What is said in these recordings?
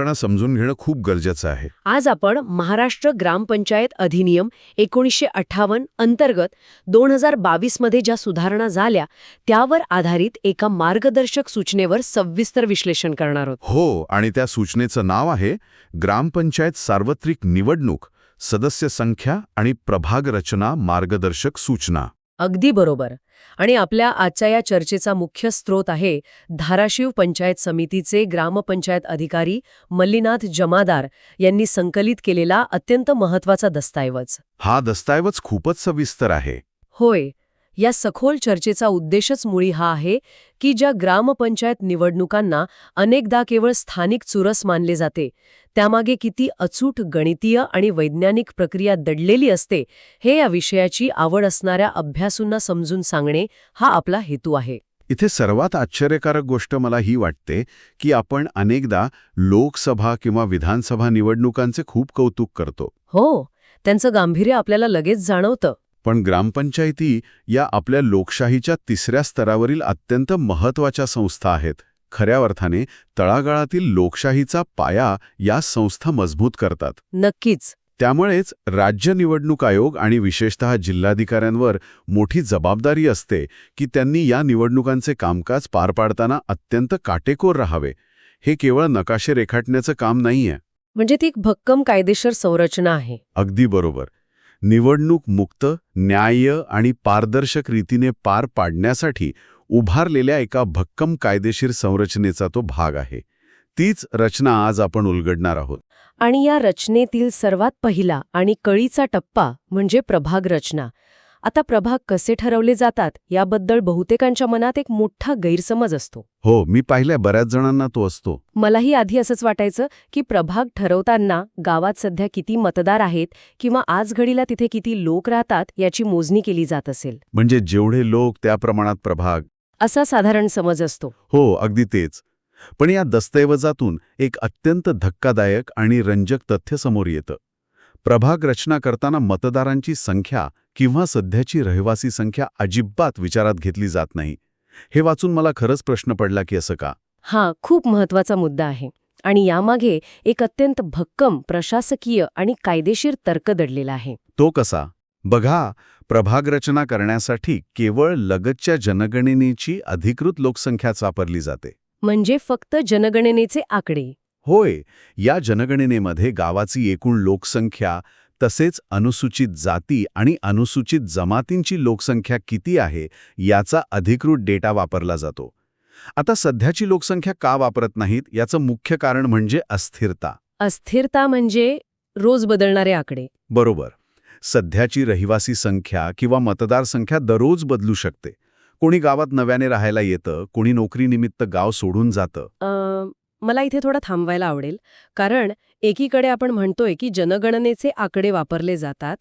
समजून घेणं खूप गरजेचं आहे. आज आपण महाराष्ट्र ग्रामपंचायत अधिनियम 1958 अंतर्गत 2022 मध्ये ज्या सुधारणा झाल्या त्यावर आधारित एका मार्गदर्शक सूचनेवर सविस्तर विश्लेषण करणार आहोत. हो, आणि त्या सूचनेचं नाव आहे ग्रामपंचायत सार्वत्रिक निवडणूक, सदस्य संख्या आणि प्रभाग रचना मार्गदर्शक सूचना. अगदी बरोबर. आणि आपल्या आजच्या या चर्चेचा मुख्य स्रोत आहे धाराशिव पंचायत समितीचे ग्रामपंचायत अधिकारी मल्लीनाथ जमादार यांनी संकलित केलेला अत्यंत महत्वाचा दस्तऐवज. हा दस्तऐवज खूपच सविस्तर आहे. होय. या सखोल चर्चेचा उद्देशच मुळी हा आहे की ज्या ग्रामपंचायत निवडणुकांना अनेकदा केवळ स्थानिक चुरस मानले जाते, त्यामागे किती अचूक गणितीय आणि वैज्ञानिक प्रक्रिया दडलेली असते हे या विषयाची आवड असणाऱ्या अभ्यासूंना समजून सांगणे हा आपला हेतू आहे. इथे सर्वात आश्चर्यकारक गोष्ट मला ही वाटते की आपण अनेकदा लोकसभा किंवा विधानसभा निवडणुकांचे खूप कौतुक करतो. हो, त्यांचं गांभीर्य आपल्याला लगेच जाणवतं. पण ग्रामपंचायती या आपल्या लोकशाहीच्या तिसऱ्या स्तरावरील अत्यंत महत्त्वाच्या संस्था आहेत. खऱ्या अर्थाने तळागाळातील लोकशाहीचा पाया या संस्था मजबूत करतात. नक्कीच. त्यामुळेच राज्य निवडणूक आयोग आणि विशेषतः जिल्हाधिकाऱ्यांवर मोठी जबाबदारी असते की त्यांनी या निवडणुकांचे कामकाज पार पाडताना अत्यंत काटेकोर राहावे. हे केवळ नकाशे रेखाटण्याचं काम नाहीये. म्हणजे ती एक भक्कम कायदेशीर संरचना आहे. अगदी बरोबर. निवडणूक मुक्त, न्याय्य आणि पारदर्शक रीतीने पार पाडण्यासाठी उभारलेल्या एका भक्कम कायदेशीर संरचनेचा तो भाग आहे. तीच रचना आज आपण उलगडणार आहोत. आणि या रचनेतील सर्वात पहिला आणि कळीचा टप्पा म्हणजे प्रभाग रचना. आता प्रभाग कसे ठरवले जातात याबद्दल बहुतेकांच्या मनात एक मोठा गैरसमज असतो. हो, मी पाहिल्या बऱ्याच जणांना तो असतो. मलाही आधी असंच वाटायचं की प्रभाग ठरवताना गावात सध्या किती मतदार आहेत किंवा आज घडीला तिथे किती लोक राहतात याची मोजणी केली जात असेल. म्हणजे जेवढे लोक त्या प्रमाणात प्रभाग, असा साधारण समज असतो. हो, अगदी तेच. पण या दस्तऐवजातून एक अत्यंत धक्कादायक आणि रंजक तथ्य समोर येतं. प्रभाग रचना करताना मतदारांची संख्या किंवा सध्याची रहिवासी संख्या अजिबात विचारात घेतली जात नाही. हे वाचून मला खरंच प्रश्न पडला की असं का? हा खूप महत्वाचा मुद्दा आहे. आणि यामागे एक अत्यंत भक्कम प्रशासकीय आणि कायदेशीर तर्क दडलेला आहे. तो कसा? बघा, प्रभाग रचना करण्यासाठी केवळ लगतच्या जनगणनेची अधिकृत लोकसंख्याच वापरली जाते. म्हणजे फक्त जनगणनेचे आकडे? होय. या जनगणनेमध्ये गावाची एकूण लोकसंख्या, तसेच अनुसूचित जाती आणि अनुसूचित जमातींची लोकसंख्या किती आहे याचा अधिकृत डेटा वापरला जातो. आता सध्याची लोकसंख्या का वापरत नाहीत याचं मुख्य कारण म्हणजे अस्थिरता. अस्थिरता म्हणजे रोज बदलणारे आकडे. बरोबर. सध्याची रहिवासी संख्या किंवा मतदार संख्या दररोज बदलू शकते. कोणी गावात नव्याने राहायला येतं, कोणी नोकरीनिमित्त गाव सोडून जातं. मला इथे थोडं थांबवायला आवडेल, कारण एकीकडे आपण म्हणतोय की जनगणनेचे आकडे वापरले जातात,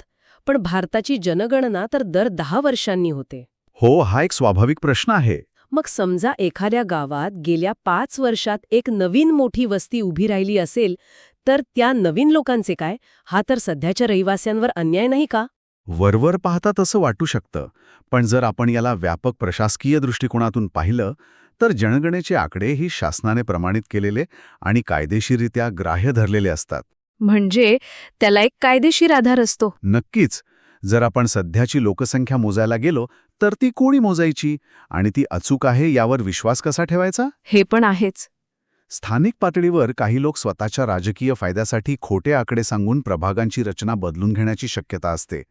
पण भारताची जनगणना तर दर 10 वर्षांनी होते. हो, हा एक स्वाभाविक प्रश्न आहे. मग समजा एखाद्या गावात गेल्या 5 वर्षात एक नवीन मोठी वस्ती उभी राहिली असेल, तर त्या नवीन लोकांचे काय? हा तर सध्याच्या रहिवास्यांवर अन्याय नाही का? वरवर पाहता तसं वाटू शकतं, पण जर आपण याला व्यापक प्रशासकीय दृष्टिकोनातून पाहिलं तर जनगणनेचे आकडे ही शासनाने प्रमाणित केलेले आणि कायदेशीररित्या ग्राह्य धरलेले असतात. म्हणजे त्याला एक कायदेशीर आधार असतो. नक्कीच. जर आपण सध्याची लोकसंख्या मोजायला गेलो तर ती कोणी मोजायची आणि ती अचूक आहे यावर विश्वास कसा ठेवायचा? हे पण आहेच. स्थानिक पातळीवर काही लोक स्वतःच्या राजकीय फायद्यासाठी खोटे आकडे सांगून प्रभागांची रचना बदलून घेण्याची शक्यता असते.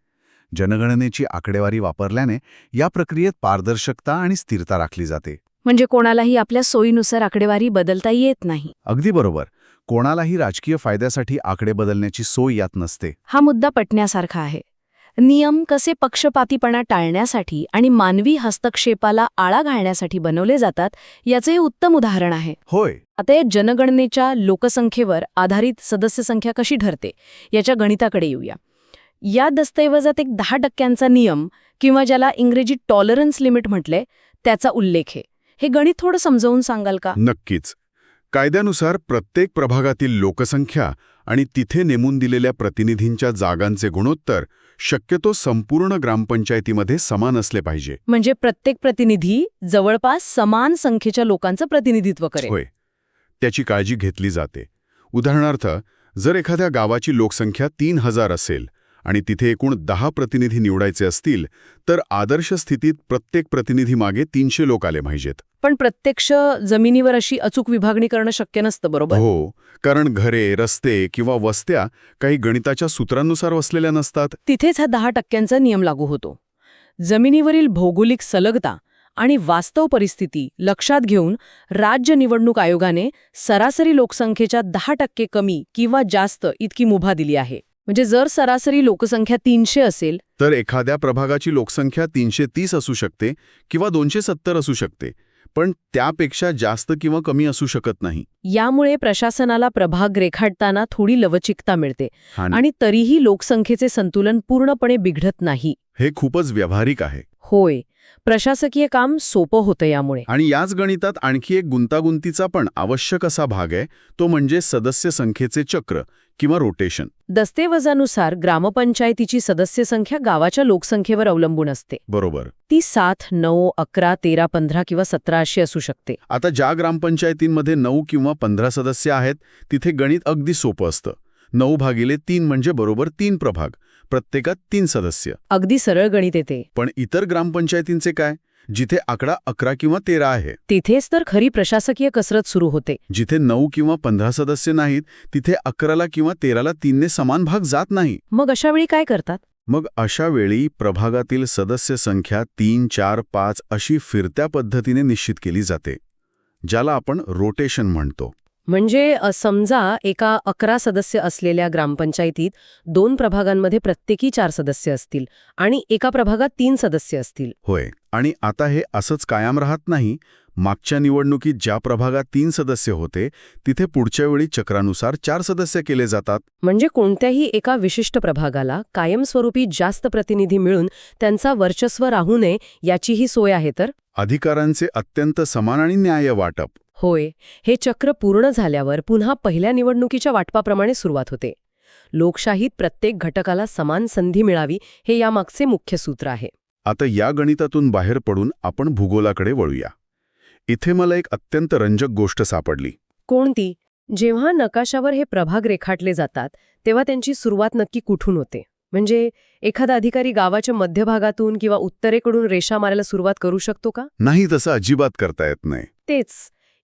जनगणनेची आकडेवारी वापरल्याने या प्रक्रियेत पारदर्शकता आणि स्थिरता राखली जाते. म्हणजे कोणालाही आपल्या सोयीनुसार आकडेवारी बदलता येत नाही. अगदी बरोबर. कोणालाही राजकीय फायद्यासाठी आकडे बदलण्याची सोय यात नसते. हा मुद्दा पटण्यासारखा आहे. नियम कसे पक्षपातीपणा टाळण्यासाठी आणि मानवी हस्तक्षेपाला आळा घालण्यासाठी बनवले जातात याचे हे उत्तम उदाहरण आहे. होय. आता या जनगणनेच्या लोकसंख्येवर आधारित सदस्य संख्या कशी ठरते याच्या गणिताकडे येऊया. या दस्तऐवजात एक 10% नियम किंवा ज्याला इंग्रजीत टॉलरन्स लिमिट म्हटले त्याचा उल्लेख आहे. हे गणित थोडं समजावून सांगाल का? नक्कीच. कायद्यानुसार प्रत्येक प्रभागातील लोकसंख्या आणि तिथे नेमून दिलेल्या प्रतिनिधींच्या जागांचे गुणोत्तर शक्यतो संपूर्ण ग्रामपंचायतीमध्ये समान असले पाहिजे. म्हणजे प्रत्येक प्रतिनिधी जवळपास समान संख्येच्या लोकांचं प्रतिनिधित्व करेल. होय. त्याची काळजी घेतली जाते. उदाहरणार्थ, जर एखाद्या गावाची लोकसंख्या 3000 असेल आणि तिथे एकूण 10 प्रतिनिधी निवडायचे असतील, तर आदर्श स्थितीत प्रत्येक प्रतिनिधीमागे 300 लोक आले पाहिजेत. पण प्रत्यक्ष जमिनीवर अशी अचूक विभागणी करणं शक्य नसतं, बरोबर? हो, कारण घरे, रस्ते किंवा वस्त्या काही गणिताच्या सूत्रांनुसार वसलेल्या नसतात. तिथेच हा 10% नियम लागू होतो. जमिनीवरील भौगोलिक सलगता आणि वास्तव परिस्थिती लक्षात घेऊन राज्य निवडणूक आयोगाने सरासरी लोकसंख्येच्या 10% कमी किंवा जास्त इतकी मुभा दिली आहे. म्हणजे जर सरासरी लोकसंख्या 300 असेल तर एखाद्या प्रभागाची लोकसंख्या 330 असू शकते किंवा 270 असू शकते, पण त्यापेक्षा जास्त किंवा कमी असू शकत नाही. यामुळे प्रशासनाला प्रभाग रेखाटताना थोडी लवचिकता मिळते आणि तरीही लोकसंख्येचे संतुलन पूर्णपणे बिघडत नाही. हे खूपच व्यावहारिक आहे. होय, प्रशासकीय काम सोपं होतं यामुळे. आणि याच गणितात आणखी एक गुंतागुंतीचा पण आवश्यक असा भाग आहे, तो म्हणजे सदस्य संख्येचे चक्र किंवा रोटेशन. दस्तेवजानुसार ग्रामपंचायतीची सदस्य संख्या गावाच्या लोकसंख्येवर अवलंबून असते. बरोबर. ती 7, 9, 11, 13, 15 किंवा 17 अशी असू शकते. आता ज्या ग्रामपंचायतींमध्ये 9 किंवा 15 सदस्य आहेत, तिथे गणित अगदी सोपं असतं. 9/3 म्हणजे बरोबर 3 प्रभाग, प्रत्येकात 3 सदस्य. अगदी सरळ गणित येते. पण इतर ग्रामपंचायतींचे काय, जिथे आकडा 11 किंवा 13 आहे? तिथेच तर खरी प्रशासकीय कसरत सुरू होते. जिथे 9 किंवा 15 सदस्य नाहीत, तिथे 11ला किंवा 13ला 3ने समान भाग जात नाही. मग अशा वेळी काय करतात? मग अशा वेळी प्रभागातील सदस्य संख्या 3, 4, 5 अशी फिरत्या पद्धतीने निश्चित केली जाते, ज्याला आपण रोटेशन म्हणतो. म्हणजे समजा एका 11 सदस्य असलेल्या ग्रामपंचायतीत 2 प्रभागांमध्ये प्रत्येकी 4 सदस्य असतील आणि एका प्रभागात 3 सदस्य असतील. होय, आणि आता हे असंच कायम राहत नाही. मागच्या निवडणुकीत ज्या प्रभागात 3 सदस्य होते, तिथे पुढच्या वेळी चक्रानुसार 4 सदस्य केले जातात. म्हणजे कोणत्याही एका विशिष्ट प्रभागाला कायमस्वरूपी जास्त प्रतिनिधी मिळून त्यांचा वर्चस्व राहू नये याचीही सोय आहे. तर अधिकारांचे अत्यंत समान आणि न्याय्य वाटप. होय, हे चक्र पूर्ण झाल्यावर पुन्हा पहिल्या निवडणुकीच्या वाटपाप्रमाणे सुरुवात होते. लोकशाहीत प्रत्येक घटकाला समान संधी मिळावी हे यामागचे मुख्य सूत्र आहे. आता या गणितातून बाहेर पडून आपण भूगोलाकडे वळूया. इथे मला एक अत्यंत रंजक गोष्ट सापडली. कोणती? जेव्हा नकाशावर हे प्रभाग रेखाटले जातात तेव्हा त्यांची सुरुवात नक्की कुठून होते? म्हणजे एखादा अधिकारी गावाच्या मध्यभागातून किंवा उत्तरेकडून रेषा मारायला सुरुवात करू शकतो का? नाही, तसं अजिबात करता येत नाही. तेच,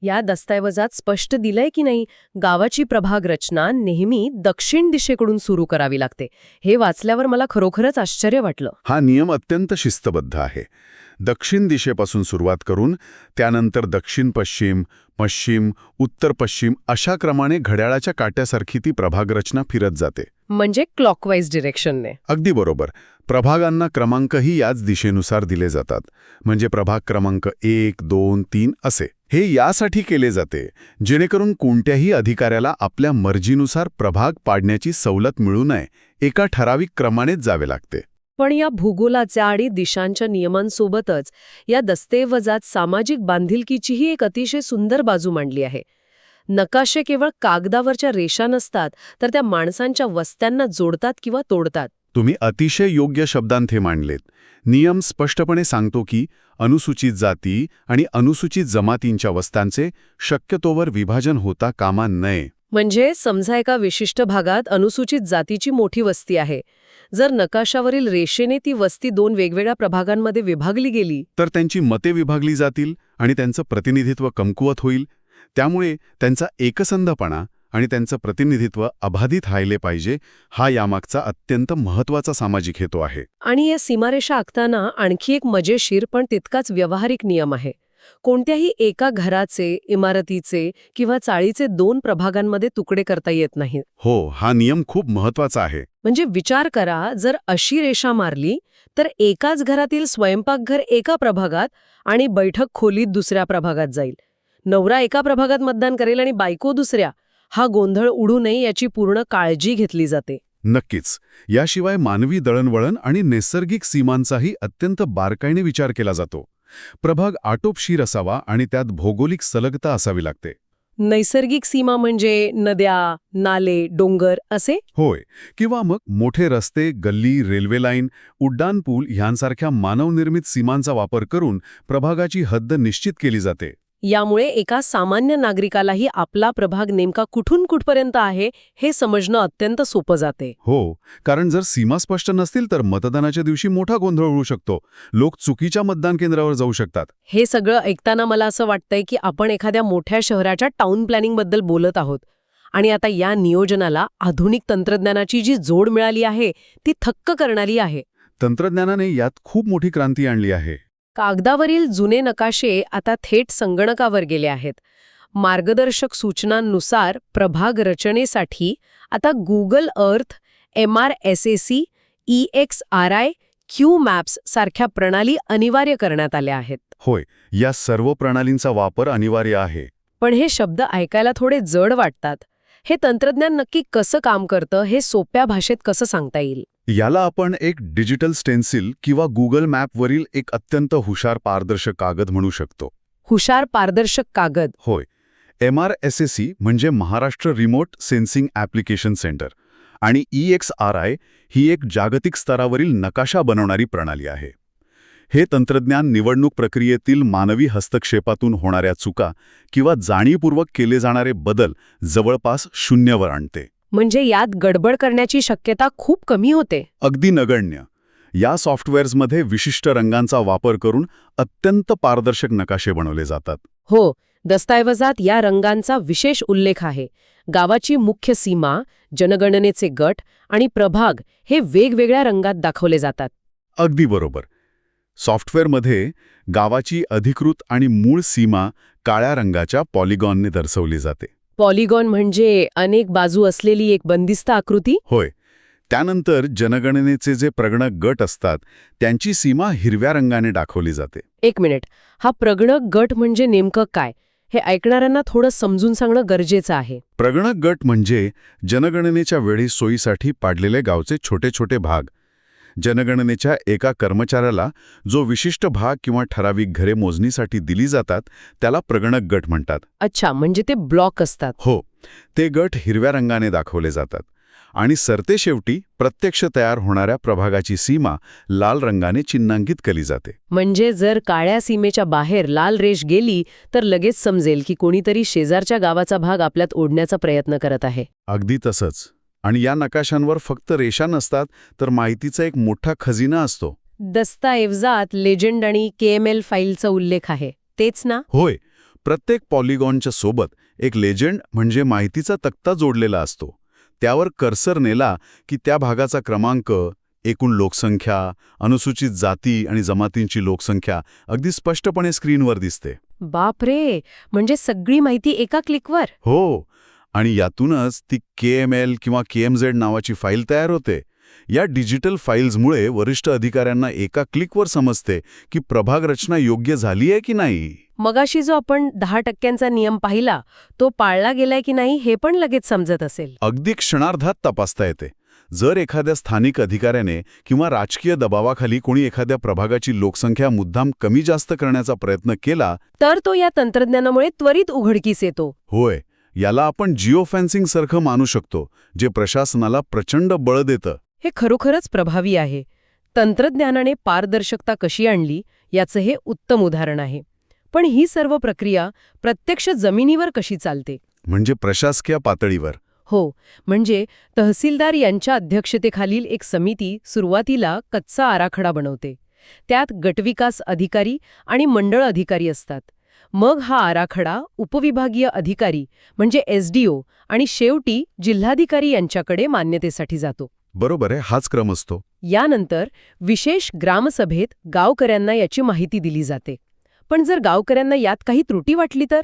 या दस्तऐवजात स्पष्ट दिलंय की नाही, गावाची प्रभाग रचना नेहमी दक्षिण दिशेकडून सुरू करावी लागते. हे वाचल्यावर मला खरोखरच आश्चर्य वाटलं. हा नियम अत्यंत शिस्तबद्ध आहे. दक्षिण दिशेपासून सुरुवात करून त्यानंतर दक्षिण-पश्चिम, पश्चिम, उत्तर-पश्चिम अशा क्रमाने घड्याळाच्या काट्यासारखी ती प्रभाग रचना फिरत जाते. म्हणजे क्लॉकवाईज डिरेक्शनने. अगदी बरोबर. प्रभागांना क्रमांकही याच दिशेनुसार दिले जातात. म्हणजे प्रभाग क्रमांक 1, 2, 3 असे. हे यासाठी केले जाते जेणेकरून कोणत्याही अधिकाऱ्याला आपल्या मर्जीनुसार प्रभाग पाडण्याची सवलत मिळू नये, एका ठराविक क्रमानेच जावे लागते. पण या भूगोलाच्या आणि दिशांच्या नियमांसोबतच या दस्तऐवजात सामाजिक बांधिलकीचीही एक अतिशय सुंदर बाजू मांडली आहे. नकाशे केवळ कागदावरच्या रेषा नसतात, तर त्या माणसांच्या वस्त्यांना जोडतात किंवा तोडतात. तुम्ही अतिशय योग्य शब्दांत हे मांडलेत. नियम स्पष्टपणे सांगतो की अनुसूचित जाती आणि अनुसूचित जमातींच्या वस्त्यांचे शक्यतोवर विभाजन होता कामा नये. म्हणजे समजा एका विशिष्ट भागात अनुसूचित जातीची मोठी वस्ती आहे. जर नकाशावरील रेषेने ती वस्ती 2 वेगवेगळ्या प्रभागांमध्ये विभागली गेली तर त्यांची मते विभागली जातील आणि त्यांचं प्रतिनिधित्व कमकुवत होईल. त्यामुळे त्यांचा एकसंधपणा आणि त्यांचं प्रतिनिधित्व अबाधित राहिले पाहिजे, हा यामागचा अत्यंत महत्त्वाचा सामाजिक हेतू आहे. आणि या सीमारेषा आखताना आणखी एक मजेशीर पण तितकाच व्यावहारिक नियम आहे. कोणत्याही एका घराचे, इमारतीचे किंवा चाळीचे 2 प्रभागांमध्ये तुकडे करता येत नाहीत. हो, हा नियम खूप महत्त्वाचा आहे. म्हणजे विचार करा, जर अशी रेषा मारली तर एकाच घरातील स्वयंपाकघर एका प्रभागात आणि बैठक खोलीत दुसऱ्या प्रभागात जाईल. नवरा एका प्रभागात मतदान करेल आणि बायको दुसऱ्या. हा गोंधळ उडू नये याची पूर्ण काळजी घेतली जाते. नक्कीच. याशिवाय मानवी दळणवळण आणि नैसर्गिक सीमांचाही अत्यंत बारकाईने विचार केला जातो. प्रभाग आटोपशीर असावा आणि त्यात भौगोलिक सलगता असावी लागते. नैसर्गिक सीमा म्हणजे नद्या, नाले, डोंगर असे? होय, किंवा मग मोठे रस्ते, गल्ली, रेल्वे लाईन, उड्डाणपूल ह्यांसारख्या मानवनिर्मित सीमांचा वापर करून प्रभागाची हद्द निश्चित केली जाते. यामुळे एका सामान्य नागरिकालाही आपला प्रभाग नेमका कुठून कुठपर्यंत आहे हे समजणं अत्यंत सोपं जाते. हो, कारण जर सीमा स्पष्ट नसतील तर मतदानाच्या दिवशी मोठा गोंधळ होऊ शकतो. लोक चुकीच्या मतदान केंद्रावर जाऊ शकतात. हे सगळं ऐकताना मला असं वाटतंय की आपण एखाद्या मोठ्या शहराच्या टाउन प्लॅनिंगबद्दल बोलत आहोत. आणि आता या नियोजनाला आधुनिक तंत्रज्ञानाची जी जोड मिळाली आहे ती थक्क करणारी आहे. तंत्रज्ञानाने यात खूप मोठी क्रांती आणली आहे. कागदावरील जुने नकाशे आता थेट संगणकावर गेले आहेत. मार्गदर्शक सूचनांनुसार प्रभाग रचनेसाठी आता गुगल अर्थ, MRSAC, EXRI, QMaps सारख्या प्रणाली अनिवार्य करण्यात आल्या आहेत. होय, या सर्व प्रणालींचा वापर अनिवार्य आहे. पण हे शब्द ऐकायला थोडे जड वाटतात. हे तंत्रज्ञान नक्की कसं काम करतं हे सोप्या भाषेत कसं सांगता येईल? याला आपण एक डिजिटल स्टेन्सिल किंवा गुगल मॅपवरील एक अत्यंत हुशार पारदर्शक कागद म्हणू शकतो. हुशार पारदर्शक कागद. होय, MRSAC म्हणजे Maharashtra remote sensing application centre आणि EXRI ही एक जागतिक स्तरावरील नकाशा बनवणारी प्रणाली आहे. हे तंत्रज्ञान निवडणूक प्रक्रियेतील मानवी हस्तक्षेपातून होणाऱ्या चुका किंवा जाणीवपूर्वक केले जाणारे बदल जवळपास शून्यावर आणते. म्हणजे यात गडबड करण्याची शक्यता खूप कमी होते. अगदी नगण्य. या सॉफ्टवेअर्समध्ये विशिष्ट रंगांचा वापर करून अत्यंत पारदर्शक नकाशे बनवले जातात. हो, दस्तऐवजात या रंगांचा विशेष उल्लेख आहे. गावाची मुख्य सीमा, जनगणनेचे गट आणि प्रभाग हे वेगवेगळ्या रंगात दाखवले जातात. अगदी बरोबर. सॉफ्टवेअरमध्ये गावाची अधिकृत आणि मूळ सीमा काळ्या रंगाच्या पॉलिगॉनने दर्शवली जाते. पॉलिगॉन म्हणजे अनेक बाजू असलेली एक बंदिस्त आकृती? होय. त्यानंतर जनगणनेचे जे प्रगणक गट असतात त्यांची सीमा हिरव्या रंगाने दाखवली जाते. एक मिनिट, हा प्रगणक गट म्हणजे नेमकं काय हे ऐकणाऱ्यांना थोडं समजून सांगणं गरजेचं आहे. प्रगणक गट म्हणजे जनगणनेच्या वेळी सोयीसाठी पाडलेले गावचे छोटे छोटे भाग. जनगणनेच्या एका कर्मचाऱ्याला जो विशिष्ट भाग किंवा ठराविक घरे मोजणीसाठी दिली जातात त्याला प्रगणक गट म्हणतात. अच्छा, म्हणजे ते ब्लॉक असतात. हो, ते गट हिरव्या रंगाने दाखवले जातात आणि सरतेशेवटी प्रत्यक्ष तयार होणाऱ्या प्रभागाची सीमा लाल रंगाने चिन्हांकित केली जाते. म्हणजे जर काळ्या सीमेच्या बाहेर लाल रेष गेली तर लगेच समजेल की कोणीतरी शेजारच्या गावाचा भाग आपल्यात ओढण्याचा प्रयत्न करत आहे. अगदी तसंच. आणि या नकाशांवर फक्त रेषा नसतात तर माहितीचा एक मोठा खजिना असतो. दस्तऐवजात लेजंड आणि KML फाईलचा उल्लेख आहे, तेच ना? होय, प्रत्येक पॉलिगॉनच्या सोबत एक लेजंड म्हणजे माहितीचा तक्ता जोडलेला असतो. त्यावर कर्सर नेला की त्या भागाचा क्रमांक, एकूण लोकसंख्या, अनुसूचित जाती आणि जमातींची लोकसंख्या अगदी स्पष्टपणे स्क्रीनवर दिसते. बापरे, म्हणजे सगळी माहिती एका क्लिकवर? हो, आणि यातूनच ती KML किंवा KMZ नावाची फाईल तयार होते. या डिजिटल फाईल्समुळे वरिष्ठ अधिकाऱ्यांना एका क्लिकवर समजते की प्रभाग रचना योग्य झाली आहे की नाही. मगाशी जो आपण 10% नियम पाहिला तो पाळला गेलाय की नाही हे पण लगेच समजत असेल. अगदी क्षणार्धात तपासता येते. जर एखाद्या स्थानिक अधिकाऱ्याने किंवा राजकीय दबावाखाली कोणी एखाद्या प्रभागाची लोकसंख्या मुद्दाम कमी जास्त करण्याचा प्रयत्न केला तर तो या तंत्रज्ञानामुळे त्वरित उघडकीस येतो. होय, याला आपण जिओ फेन्सिंग सारखं मानू शकतो, जे प्रशासनाला प्रचंड बळ देतं. हे खरोखरच प्रभावी आहे. तंत्रज्ञानाने पारदर्शकता कशी आणली याचं हे उत्तम उदाहरण आहे. पण ही सर्व प्रक्रिया प्रत्यक्ष जमिनीवर कशी चालते? म्हणजे प्रशासकीय पातळीवर. हो, म्हणजे तहसीलदार यांच्या अध्यक्षतेखालील एक समिती सुरुवातीला कच्चा आराखडा बनवते. त्यात गटविकास अधिकारी आणि मंडळ अधिकारी असतात. मग हा आराखडा उपविभागीय अधिकारी म्हणजे SDO आणि शेवटी जिल्हाधिकारी यांच्याकडे मान्यतेसाठी जातो. बरोबर आहे, हाच क्रम असतो. यानंतर विशेष ग्रामसभेत गावकऱ्यांना याची माहिती दिली जाते. पण जर गावकऱ्यांना यात काही त्रुटी वाटली तर?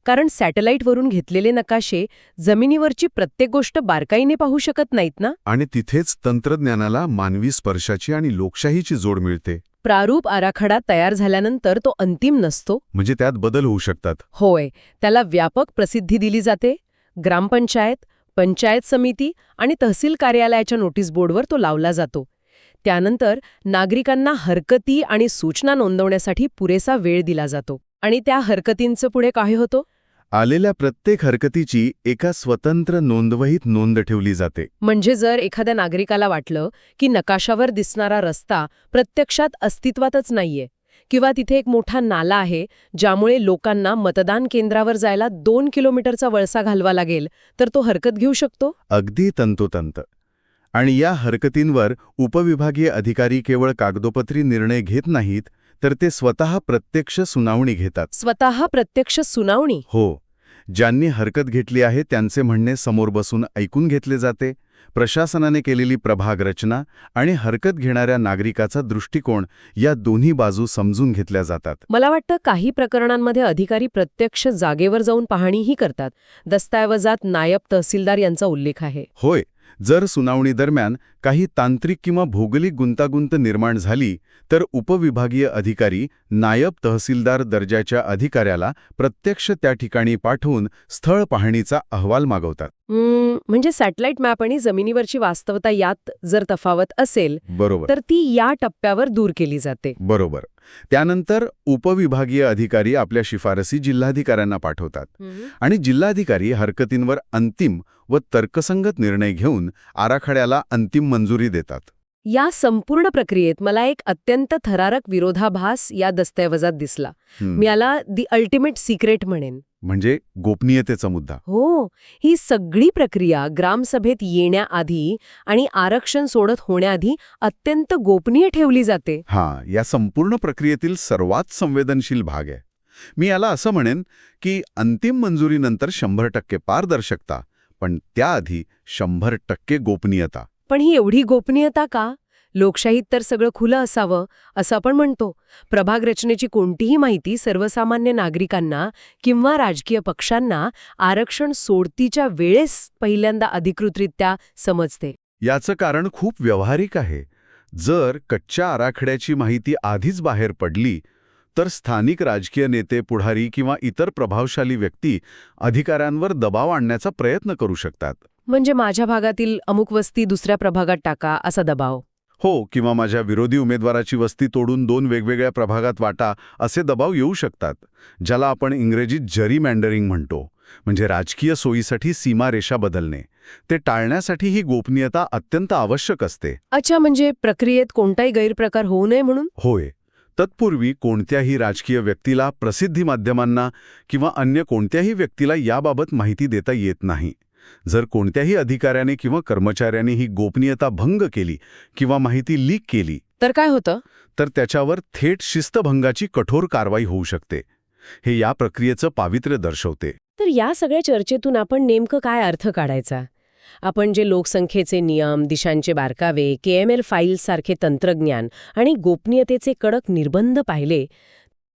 कारण सॅटेलाईटवरून घेतलेले नकाशे जमिनीवरची प्रत्येक गोष्ट बारकाईने पाहू शकत नाहीत ना. आणि तिथेच तंत्रज्ञानाला मानवी स्पर्शाची आणि लोकशाहीची जोड मिळते. प्रारूप आराखडा तयार झाल्यानंतर तो अंतिम नसतो. म्हणजे त्यात बदल होऊ शकतात. होय, त्याला व्यापक प्रसिद्धी दिली जाते. ग्रामपंचायत, पंचायत समिती आणि तहसील कार्यालयाच्या नोटीस बोर्डवर तो लावला जातो. त्यानंतर नागरिकांना हरकती आणि सूचना नोंदवण्यासाठी पुरेसा वेळ दिला जातो. आणि त्या हरकतींचं पुढे काय होतं? आलेल्या प्रत्येक हरकतीची एका स्वतंत्र नोंदवहीत नोंद ठेवली जाते. म्हणजे जर एखाद्या नागरिकाला वाटलं की नकाशावर दिसणारा रस्ता प्रत्यक्षात अस्तित्वातच नाहीये किंवा तिथे एक मोठा नाला आहे ज्यामुळे लोकांना मतदान केंद्रावर जायला 2 किलोमीटरचा वळसा घालवा लागेल, तर तो हरकत घेऊ शकतो? अगदी तंतोतंत. आणि या हरकतींवर उपविभागीय अधिकारी केवळ कागदोपत्री निर्णय घेत नाहीत, तर ते स्वतः प्रत्यक्ष सुनावणी घेतात. स्वतः प्रत्यक्ष सुनावणी? हो. ज्यांनी हरकत घेतली आहे त्यांचे म्हणणे समोर बसून ऐकून घेतले जाते. प्रशासनाने केलेली प्रभाग रचना आणि हरकत घेणाऱ्या नागरिकाचा दृष्टिकोन या दोन्ही बाजू समजून घेतल्या जातात. मला वाटतं काही प्रकरणांमध्ये अधिकारी प्रत्यक्ष जागेवर जाऊन पाहणीही करतात. दस्तऐवजात नायब तहसीलदार यांचा उल्लेख आहे. होय. जर सुनावणी दरम्यान काही तांत्रिक किंवा भौगोलिक गुंतागुंत निर्माण झाली तर उपविभागीय अधिकारी नायब तहसीलदार दर्जाच्या अधिकाऱ्याला प्रत्यक्ष त्या ठिकाणी पाठवून स्थळ पाहणीचा अहवाल मागवतात. म्हणजे सॅटेलाइट मॅप आणि जमिनीवरची वास्तवता यात जर तफावत असेल बरोबर. तर ती या टप्प्यावर दूर केली जाते. बरोबर. त्यानंतर उपविभागीय अधिकारी आपल्या शिफारसी जिल्हाधिकाऱ्यांना पाठवतात आणि जिल्हाधिकारी हरकतींवर अंतिम व तर्कसंगत निर्णय घेऊन आराखड्याला अंतिम मंजुरी देतात. या संपूर्ण प्रक्रियेत मला एक अत्यंत थरारक विरोधाभास या दस्तऐवजात दिसला. मी याला दी अल्टिमेट सिक्रेट म्हणेन. म्हणजे गोपनीयतेचा मुद्दा. हो, ही सगळी प्रक्रिया ग्रामसभेत येण्याआधी आणि आरक्षण सोडत होण्याआधी अत्यंत गोपनीय ठेवली जाते. या संपूर्ण प्रक्रियेतील सर्वात संवेदनशील भाग आहे. मी याला असं म्हणेन की अंतिम मंजुरीनंतर 100% पारदर्शकता, पण त्याआधी 100% गोपनीयता. पण ही एवढी गोपनीयता का? लोकशाहीत तर सगळं खुलं असावं असं आपण म्हणतो. प्रभाग रचनेची कोणतीही माहिती सर्वसामान्य नागरिकांना किंवा राजकीय पक्षांना आरक्षण सोडतीच्या वेळेस पहिल्यांदा अधिकृतरित्या समजते. याचं कारण खूप व्यावहारिक आहे. जर कच्च्या आराखड्याची माहिती आधीच बाहेर पडली तर स्थानिक राजकीय नेते, पुढारी किंवा इतर प्रभावशाली व्यक्ती अधिकाऱ्यांवर दबाव आणण्याचा प्रयत्न करू शकतात. म्हणजे माझ्या भागातील अमुक वस्ती दुसऱ्या प्रभागात टाका असा दबाव. हो, किंवा माझ्या विरोधी उमेदवाराची वस्ती तोडून 2 वेगवेगळ्या प्रभागात वाटा असे दबाव येऊ शकतात, ज्याला आपण इंग्रजीत जरीमँडरिंग म्हणतो. म्हणजे राजकीय सोयीसाठी सीमारेषा बदलणे. ते टाळण्यासाठी ही गोपनीयता अत्यंत आवश्यक असते. अच्छा, म्हणजे प्रक्रियेत कोणताही गैरप्रकार होऊ नये म्हणून? होय. तत्पूर्वी कोणत्याही राजकीय व्यक्तीला, प्रसिद्धी माध्यमांना किंवा अन्य कोणत्याही व्यक्तीला याबाबत माहिती देता येत नाही. जर कोणत्याही अधिकाऱ्याने किंवा कर्मचाऱ्याने ही गोपनीयता भंग केली किंवा माहिती लीक केली तर काय होतं? तर त्याच्यावर थेट शिस्तभंगाची कठोर कारवाई होऊ शकते. हे या प्रक्रियेचं पावित्र्य दर्शवते. तर या सगळ्या चर्चेतून आपण नेमकं काय अर्थ काढायचा? आपण जे लोकसंख्येचे नियम, दिशांचे बारकावे, KML फाईल्स सारखे तंत्रज्ञान आणि गोपनीयतेचे कडक निर्बंध पाहिले,